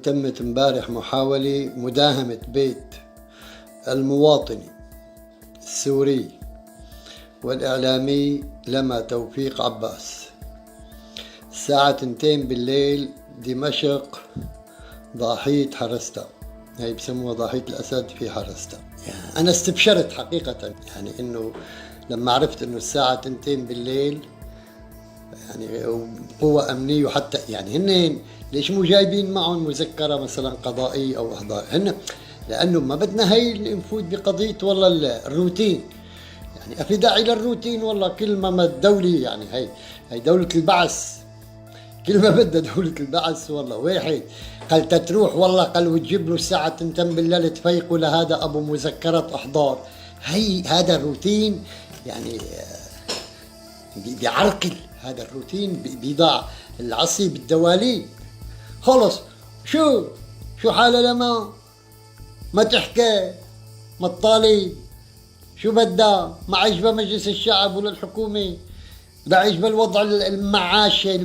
تمت امبارح محاولة مداهمة بيت المواطن السوري والإعلامي لما توفيق عباس الساعة 2 بالليل دمشق ضاحية حرستا، هي بسموها ضاحية الأسد في حرستا. يعني أنا استبشرت حقيقة، يعني إنه لما عرفت إنه الساعة 2 بالليل يعني قوة أمنية، وحتى يعني هن ليش مو جايبين معهم مذكرة مثلا قضائية أو إحضار؟ هن لأنه ما بدنا هي نفوت بقضية والله الروتين، يعني في داعي للروتين والله. كل ما الدولة يعني هي دولة البعث، كل ما بدها دولة البعث والله واحد قال تروح والله قال وتجيب له الساعة 2 بالليل تفيقوا لهذا أبو مذكرة إحضار. هذا الروتين يعني بيعرقل، هذا الروتين بيضع العصي بالدواليب. خلص شو حالة لما ما تحكي ما تطالب شو بدها، ما عجبها مجلس الشعب ولا الحكومة، لا عجبها الوضع المعاشي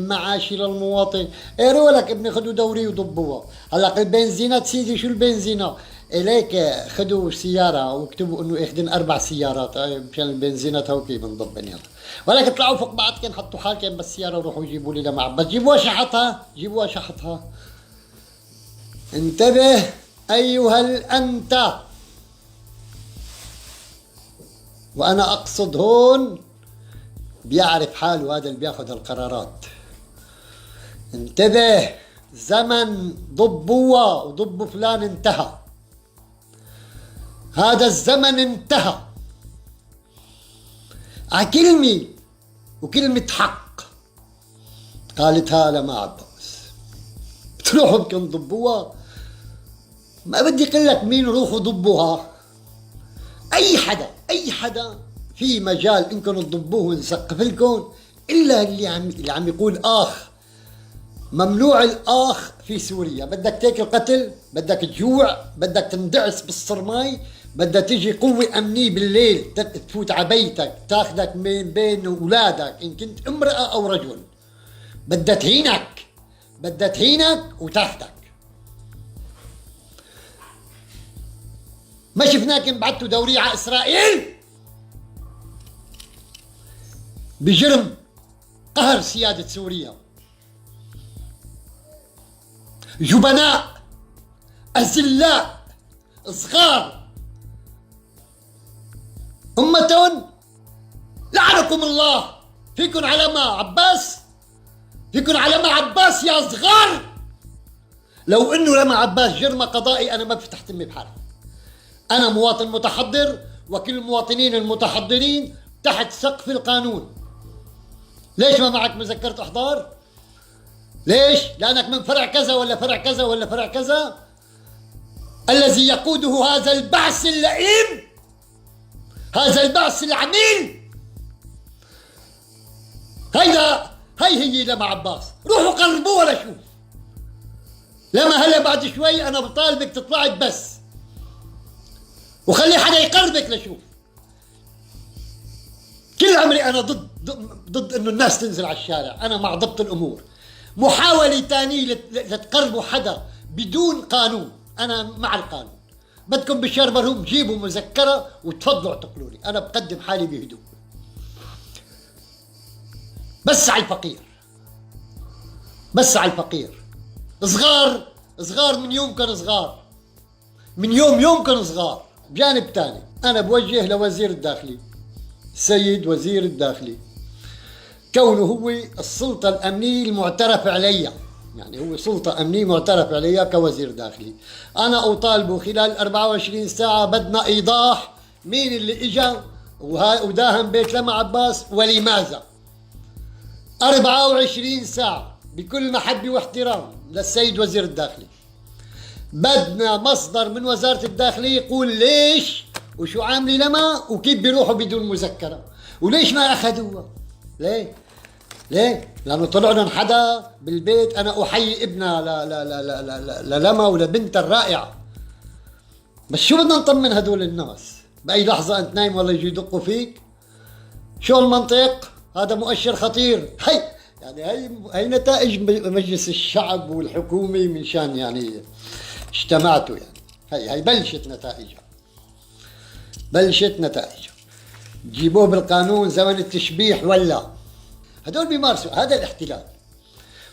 للمواطن. ايه لك ابني خدوا دوري وضبوها. هلا البنزينات سيدي شو البنزينة إليك خدوا سيارة واكتبوا انه اخذين 4 سيارات مشان البنزينات هوكي بنضب يلا، ولكن اطلعوا فوق بعضكم حطوا حالكم بالسيارة وروحوا جيبوا لي لمع بس جيبوها شحطها. انتبه ايها الانت، وانا اقصد هون بيعرف حاله هذا اللي بياخذ القرارات. انتبه، زمن ضبوها وضبوا فلان انتهى، هذا الزمن انتهى. كلمة وكلمة حق قالتها لما عباس، بتروحوا بدكم ضبوها، ما بدي اقول لك مين روحوا ضبوها، اي حدا في مجال انكم تضبوه ونسقف لكم، الا اللي عم يقول اخ. ممنوع الاخ في سوريا، بدك تاكل قتل، بدك تجوع، بدك تندعس بالصرماي، بدها تيجي قوة أمنية بالليل تفوت على بيتك تاخذك من بين أولادك إن كنت امرأة أو رجل، بدها تهينك وتاخذك. ما شفناكم بعتوا دورية على إسرائيل بجرم قهر سيادة سوريا؟ جبناء أذلاء صغار أمة لعنكم الله. فيكن على ما عباس، فيكن على ما عباس يا صغار. لو انه لما عباس جرم قضائي انا ما فتحت امي بحالي. انا مواطن متحضر، وكل المواطنين المتحضرين تحت سقف القانون. ليش ما معك مذكرة احضار؟ ليش؟ لانك من فرع كذا ولا فرع كذا ولا فرع كذا. الذي يقوده هذا البعث اللئيم، هذا البعث العميل، هي لما عباس. روحوا قربوها لشوف. لما هلا بعد شوي انا بطالبك تطلعي بس، وخلي حدا يقربك لشوف. كل عمري انا ضد انه الناس تنزل على الشارع، انا مع ضبط الامور. محاولة تانية لتقربوا حدا بدون قانون، انا مع القانون. بدكم بالشهر برهم جيبوا مذكرة وتفضلوا اعتقلوا لي، انا بقدم حالي بهدوء. بس على الفقير، صغار من يومكم صغار، من يومكم صغار. بجانب تاني انا بوجه لوزير الداخلي، السيد وزير الداخلي، كونه هو السلطة الأمنية المعترف عليها، يعني هو سلطة أمنية معترف عليها كوزير داخلي. أنا أطالبه خلال 24 ساعة بدنا إيضاح مين اللي إجا وداهم بيت لما عباس ولماذا. 24 ساعة بكل محبة واحترام للسيد وزير الداخلي. بدنا مصدر من وزارة الداخلية يقول ليش وشو عاملي لما وكيف بيروحوا بدون مذكرة، وليش ما أخذوها. ليه؟ لأنه طلع لهم حدا بالبيت. أنا أحيي ابنها لما ولبنتها الرائعة، بس شو بدنا نطمن هدول الناس؟ بأي لحظة أنت نايم والله يجي يدقوا فيك. شو المنطق؟ هذا مؤشر خطير. يعني هي نتائج مجلس الشعب والحكومة من شان يعني اجتمعتوا يعني. هي بلشت نتائجها. بلشت نتائجها. جيبوه بالقانون زمن التشبيح ولا. هدول بيمارسوا هذا الاحتلال.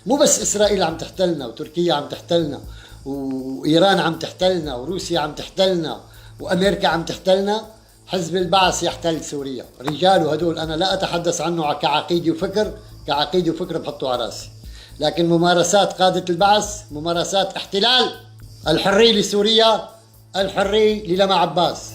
مو بس إسرائيل عم تحتلنا وتركيا عم تحتلنا وإيران عم تحتلنا وروسيا عم تحتلنا وأمريكا عم تحتلنا. حزب البعث يحتل سوريا. رجاله هدول أنا لا أتحدث عنه كعقيدة وفكر. كعقيدة وفكر بحطه على راسي. لكن ممارسات قادة البعث ممارسات احتلال. الحرية لسوريا، الحرية للما عباس.